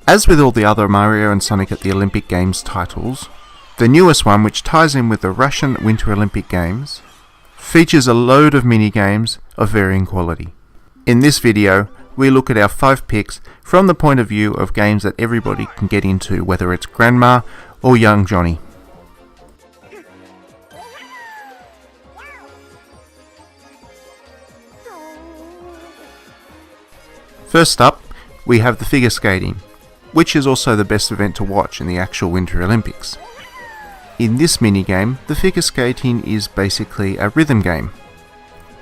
As with all the other Mario and Sonic at the Olympic Games titles, the newest one, which ties in with the Russian Winter Olympic Games, features a load of mini-games of varying quality. In this video, we look at our 5 picks from the point of view of games that everybody can get into, whether it's grandma or young Johnny. First up, we have the figure skating, which is also the best event to watch in the actual Winter Olympics. In this minigame, the figure skating is basically a rhythm game,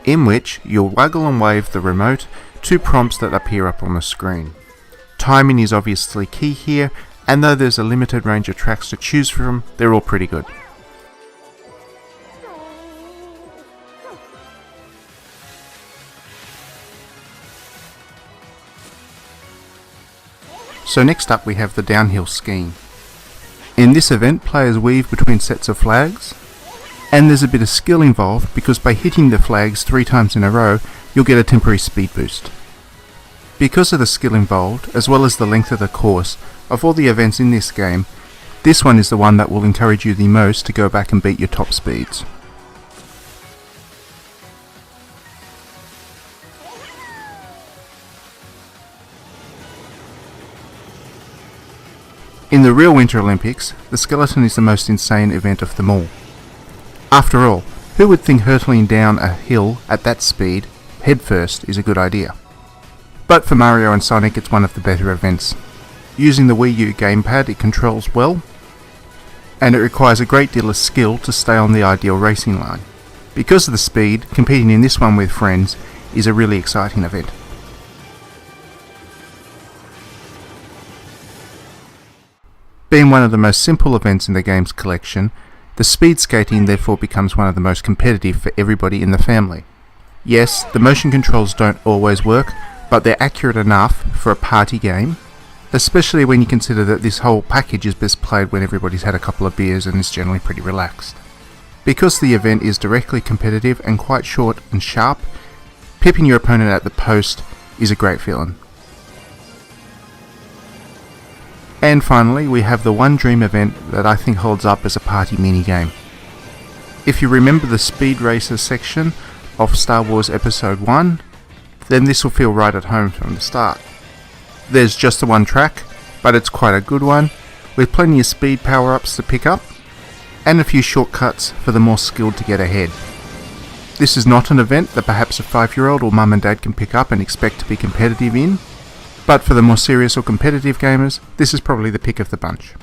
in which you'll waggle and wave the remote to prompts that appear up on the screen. Timing is obviously key here, and though there's a limited range of tracks to choose from, they're all pretty good. So next up we have the downhill skiing. In this event, players weave between sets of flags, and there's a bit of skill involved because by hitting the flags 3 times in a row, you'll get a temporary speed boost. Because of the skill involved, as well as the length of the course, of all the events in this game, this one is the one that will encourage you the most to go back and beat your top speeds. In the real Winter Olympics, the skeleton is the most insane event of them all. After all, who would think hurtling down a hill at that speed, headfirst, is a good idea? But for Mario and Sonic, it's one of the better events. Using the Wii U gamepad, it controls well, and it requires a great deal of skill to stay on the ideal racing line. Because of the speed, competing in this one with friends is a really exciting event. Being one of the most simple events in the game's collection, the speed skating therefore becomes one of the most competitive for everybody in the family. Yes, the motion controls don't always work, but they're accurate enough for a party game, especially when you consider that this whole package is best played when everybody's had a couple of beers and is generally pretty relaxed. Because the event is directly competitive and quite short and sharp, pipping your opponent at the post is a great feeling. And finally, we have the one dream event that I think holds up as a party minigame. If you remember the Speed Racer section of Star Wars Episode 1, then this will feel right at home from the start. There's just the one track, but it's quite a good one, with plenty of speed power-ups to pick up, and a few shortcuts for the more skilled to get ahead. This is not an event that perhaps a 5-year-old or mum and dad can pick up and expect to be competitive in, but for the more serious or competitive gamers, this is probably the pick of the bunch.